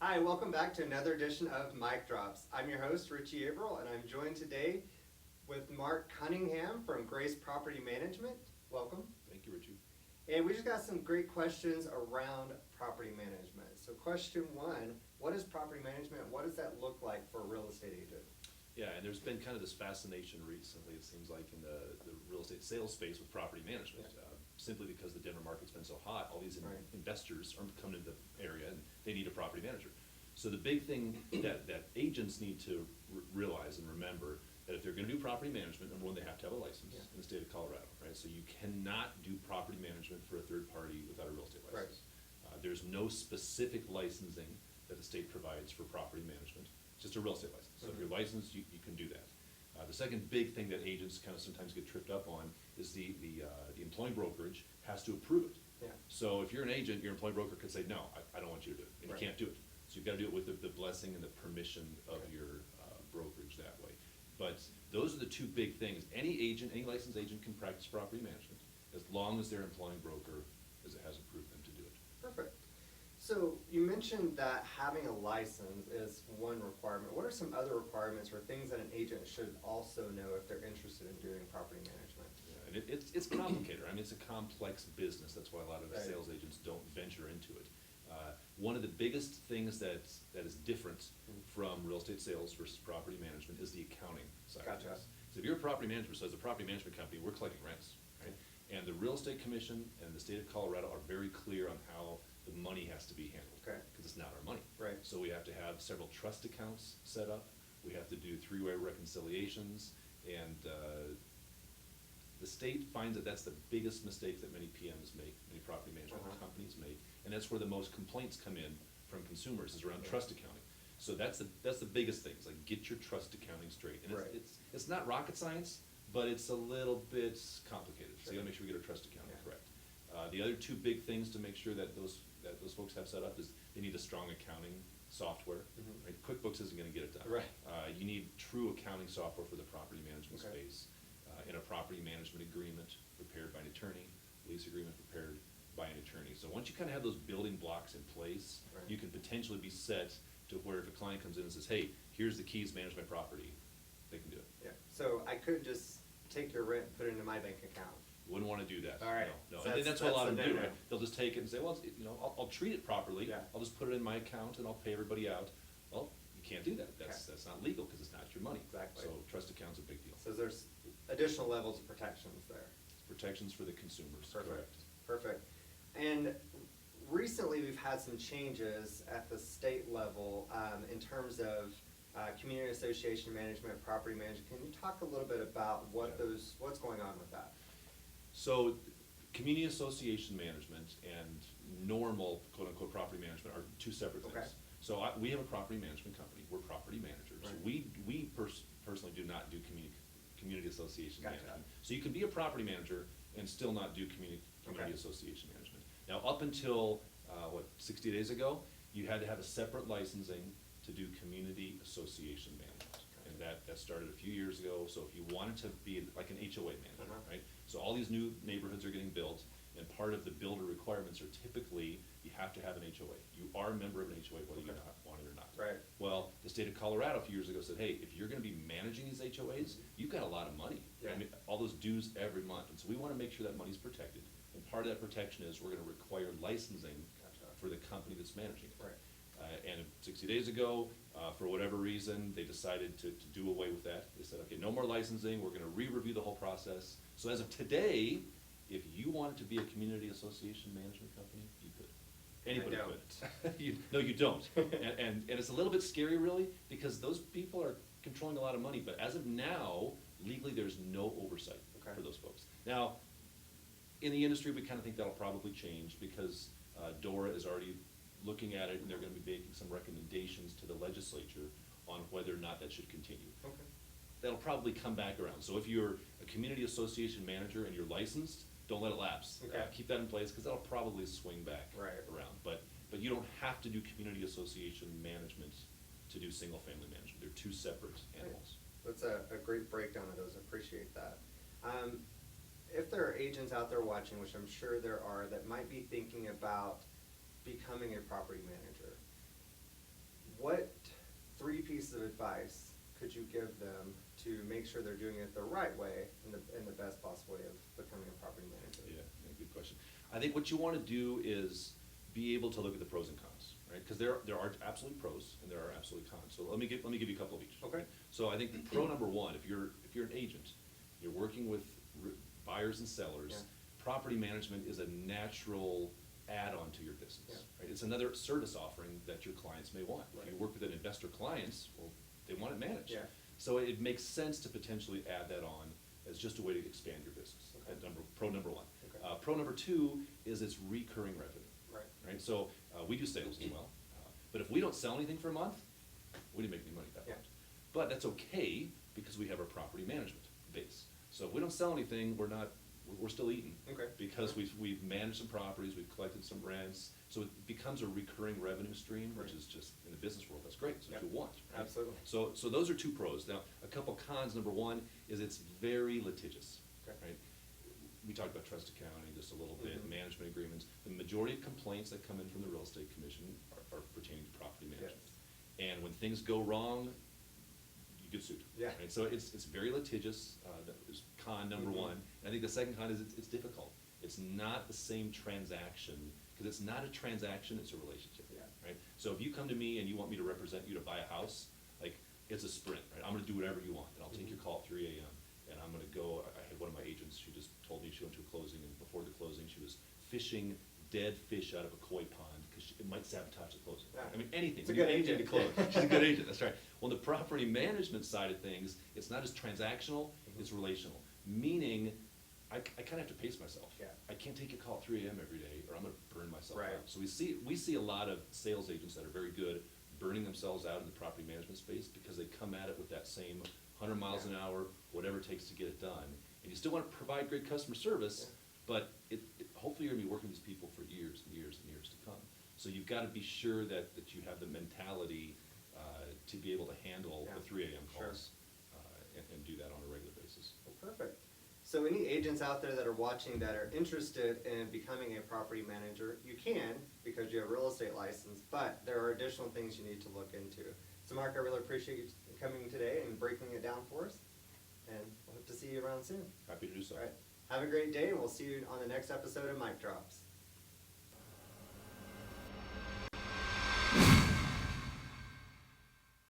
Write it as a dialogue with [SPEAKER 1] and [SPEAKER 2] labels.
[SPEAKER 1] Hi, welcome back to another edition of MicDrops. I'm your host, Richie Averill, and I'm joined today with Marc Cunningham from Grace Property Management. Welcome.
[SPEAKER 2] Thank you, Richie.
[SPEAKER 1] And we just got some great questions around property management. So question one, what is property management? What does that look like for a real estate agent?
[SPEAKER 2] Yeah, and there's been kind of this fascination recently, it seems like, in the real estate sales space with property management.
[SPEAKER 1] Yeah.
[SPEAKER 2] Simply because the Denver market's been so hot, all these
[SPEAKER 1] Right.
[SPEAKER 2] investors are coming to the area and they need a property manager. So the big thing that agents need to realize and remember, that if they're gonna do property management, number one, they have to have a license in the state of Colorado, right? So you cannot do property management for a third party without a real estate license. There's no specific licensing that the state provides for property management, it's just a real estate license. So if you're licensed, you can do that. The second big thing that agents kind of sometimes get tripped up on is the employing brokerage has to approve it.
[SPEAKER 1] Yeah.
[SPEAKER 2] So if you're an agent, your employing broker could say, no, I don't want you to do it, and you
[SPEAKER 1] Right.
[SPEAKER 2] can't do it. So you've got to do it with the blessing and the permission of your brokerage that way. But those are the two big things. Any agent, any licensed agent can practice property management as long as their employing broker has approved them to do it.
[SPEAKER 1] Perfect. So you mentioned that having a license is one requirement. What are some other requirements or things that an agent should also know if they're interested in doing property management?
[SPEAKER 2] Yeah, and it's complicated. I mean, it's a complex business. That's why a lot of
[SPEAKER 1] Right.
[SPEAKER 2] sales agents don't venture into it. One of the biggest things that is different from real estate sales versus property management is the accounting side of
[SPEAKER 1] Gotcha.
[SPEAKER 2] things. So if you're a property manager, so as a property management company, we're collecting rents, right? And the real estate commission and the state of Colorado are very clear on how the money has to be handled.
[SPEAKER 1] Okay.
[SPEAKER 2] Because it's not our money.
[SPEAKER 1] Right.
[SPEAKER 2] So we have to have several trust accounts set up. We have to do three-way reconciliations, and the state finds that that's the biggest mistake that many PMs make, many property management companies make, and that's where the most complaints come in from consumers, is around trust accounting. So that's the biggest thing, is like, get your trust accounting straight. And
[SPEAKER 1] Right.
[SPEAKER 2] it's not rocket science, but it's a little bit complicated. So you gotta make sure we get our trust accounting
[SPEAKER 1] Yeah.
[SPEAKER 2] correct. The other two big things to make sure that those folks have set up is they need a strong accounting software. Right? QuickBooks isn't gonna get it done.
[SPEAKER 1] Right.
[SPEAKER 2] You need true accounting software for the property management
[SPEAKER 1] Okay.
[SPEAKER 2] space. In a property management agreement prepared by an attorney, lease agreement prepared by an attorney. So once you kind of have those building blocks in place,
[SPEAKER 1] Right.
[SPEAKER 2] you can potentially be set to where if a client comes in and says, hey, here's the keys, manage my property, they can do it.
[SPEAKER 1] Yeah. So I could just take your rent and put it into my bank account.
[SPEAKER 2] You wouldn't want to do that.
[SPEAKER 1] All right.
[SPEAKER 2] No.
[SPEAKER 1] So
[SPEAKER 2] And that's what a lot of
[SPEAKER 1] that's
[SPEAKER 2] them
[SPEAKER 1] the
[SPEAKER 2] do,
[SPEAKER 1] no-no.
[SPEAKER 2] right? They'll just take it and say, well, I'll treat it properly.
[SPEAKER 1] Yeah.
[SPEAKER 2] I'll just put it in my account and I'll pay everybody out. Well, you can't do that.
[SPEAKER 1] Okay.
[SPEAKER 2] That's not legal because it's not your money.
[SPEAKER 1] Exactly.
[SPEAKER 2] So trust account's a big deal.
[SPEAKER 1] So there's additional levels of protections there.
[SPEAKER 2] Protections for the consumers,
[SPEAKER 1] Perfect.
[SPEAKER 2] correct.
[SPEAKER 1] Perfect. And recently, we've had some changes at the state level in terms of community association management, property management. Can you talk a little bit about what's going on with that?
[SPEAKER 2] So, community association management and normal quote-unquote property management are two separate things.
[SPEAKER 1] Okay.
[SPEAKER 2] So we have a property management company, we're property managers.
[SPEAKER 1] Right.
[SPEAKER 2] We personally do not do community association
[SPEAKER 1] Gotcha.
[SPEAKER 2] management. So you can be a property manager and still not do community
[SPEAKER 1] Okay.
[SPEAKER 2] association management. Now, up until, 60 days ago, you had to have a separate licensing to do community association management. And that started a few years ago, so if you wanted to be like an HOA manager, right? So all these new neighborhoods are getting built, and part of the builder requirements are typically, you have to have an HOA. You are a member of an HOA whether you want it or not.
[SPEAKER 1] Right.
[SPEAKER 2] Well, the state of Colorado a few years ago said, hey, if you're gonna be managing these HOAs, you've got a lot of money.
[SPEAKER 1] Yeah.
[SPEAKER 2] I mean, all those dues every month, and so we wanna make sure that money's protected. And part of that protection is we're gonna require licensing for the company that's managing it.
[SPEAKER 1] Right.
[SPEAKER 2] And 60 days ago, for whatever reason, they decided to do away with that. They said, okay, no more licensing, we're gonna re-review the whole process. So as of today, if you wanted to be a community association management company, you could. Anybody
[SPEAKER 1] I
[SPEAKER 2] could. No, you don't. And it's a little bit scary, really, because those people are controlling a lot of money, but as of now, legally, there's no oversight for those folks. Now, in the industry, we kind of think that'll probably change because DORA is already looking at it, and they're gonna be making some recommendations to the legislature on whether or not that should continue.
[SPEAKER 1] Okay.
[SPEAKER 2] That'll probably come back around. So if you're a community association manager and you're licensed, don't let it lapse.
[SPEAKER 1] Okay.
[SPEAKER 2] Keep that in place, because that'll probably swing back
[SPEAKER 1] Right.
[SPEAKER 2] around. But you don't have to do community association management to do single-family management. They're two separate animals.
[SPEAKER 1] That's a great breakdown of those. I appreciate that. If there are agents out there watching, which I'm sure there are, that might be thinking about becoming a property manager, what 3 pieces of advice could you give them to make sure they're doing it the right way in the best possible way of becoming a property manager?
[SPEAKER 2] Yeah, good question. I think what you want to do is be able to look at the pros and cons, right? Because there are absolute pros and there are absolute cons. So let me give you a couple of each.
[SPEAKER 1] Okay.
[SPEAKER 2] So I think the pro number one, if you're an agent, you're working with buyers and sellers,
[SPEAKER 1] Yeah.
[SPEAKER 2] property management is a natural add-on to your business.
[SPEAKER 1] Yeah.
[SPEAKER 2] Right? It's another service offering that your clients may want.
[SPEAKER 1] Right.
[SPEAKER 2] If you work with an investor clients, well, they want it managed.
[SPEAKER 1] Yeah.
[SPEAKER 2] So it makes sense to potentially add that on as just a way to expand your business.
[SPEAKER 1] Okay.
[SPEAKER 2] Pro number one.
[SPEAKER 1] Okay.
[SPEAKER 2] Pro number two is it's recurring revenue.
[SPEAKER 1] Right.
[SPEAKER 2] Right, so we do sales as well, but if we don't sell anything for a month, we didn't make any money that
[SPEAKER 1] Yeah.
[SPEAKER 2] month. But that's okay, because we have our property management base. So if we don't sell anything, we're still eating.
[SPEAKER 1] Okay.
[SPEAKER 2] Because we've managed some properties, we've collected some rents, so it becomes a recurring revenue stream, which
[SPEAKER 1] Right.
[SPEAKER 2] is just, in the business world, that's great, that's what
[SPEAKER 1] Yeah.
[SPEAKER 2] you want. Right?
[SPEAKER 1] Absolutely.
[SPEAKER 2] So those are 2 pros. Now, a couple cons, number one, is it's very litigious,
[SPEAKER 1] Okay.
[SPEAKER 2] right? We talked about trust accounting just a little bit,
[SPEAKER 1] Mhm.
[SPEAKER 2] management agreements. The majority of complaints that come in from the real estate commission are pertaining to property management.
[SPEAKER 1] Yes.
[SPEAKER 2] And when things go wrong, you get sued.
[SPEAKER 1] Yeah.
[SPEAKER 2] Right? So it's very litigious, that is con number
[SPEAKER 1] Mhm.
[SPEAKER 2] one. And I think the second con is it's difficult. It's not the same transaction, because it's not a transaction, it's a relationship.
[SPEAKER 1] Yeah.
[SPEAKER 2] Right? So if you come to me and you want me to represent you to buy a house, like, it's a sprint, right? I'm gonna do whatever you want, and I'll take your call at 3 AM. And I'm gonna go, I had one of my agents, she just told me she went to a closing, and before the closing, she was fishing dead fish out of a koi pond, because it might sabotage the closing.
[SPEAKER 1] Yeah.
[SPEAKER 2] I mean, anything.
[SPEAKER 1] It's a good
[SPEAKER 2] anything
[SPEAKER 1] agent.
[SPEAKER 2] to close. She's a good agent, that's right. Well, the property management side of things, it's not as transactional, it's relational. Meaning, I kinda have to pace myself.
[SPEAKER 1] Yeah.
[SPEAKER 2] I can't take a call at 3 AM every day, or I'm gonna burn myself
[SPEAKER 1] Right.
[SPEAKER 2] out. So we see a lot of sales agents that are very good burning themselves out in the property management space, because they come at it with that same 100 miles an hour, whatever it takes to get it done. And you still want to provide great customer service,
[SPEAKER 1] Yeah.
[SPEAKER 2] but hopefully you're gonna be working with these people for years and years and years to come. So you've got to be sure that you have the mentality to be able to handle
[SPEAKER 1] Yeah.
[SPEAKER 2] the 3 AM
[SPEAKER 1] Sure.
[SPEAKER 2] calls and do that on a regular basis.
[SPEAKER 1] Well, perfect. So any agents out there that are watching that are interested in becoming a property manager, you can, because you have a real estate license, but there are additional things you need to look into. So Marc, I really appreciate you coming today and breaking it down for us, and we'll hope to see you around soon.
[SPEAKER 2] Happy to do so.
[SPEAKER 1] All right. Have a great day, and we'll see you on the next episode of Mic Drops.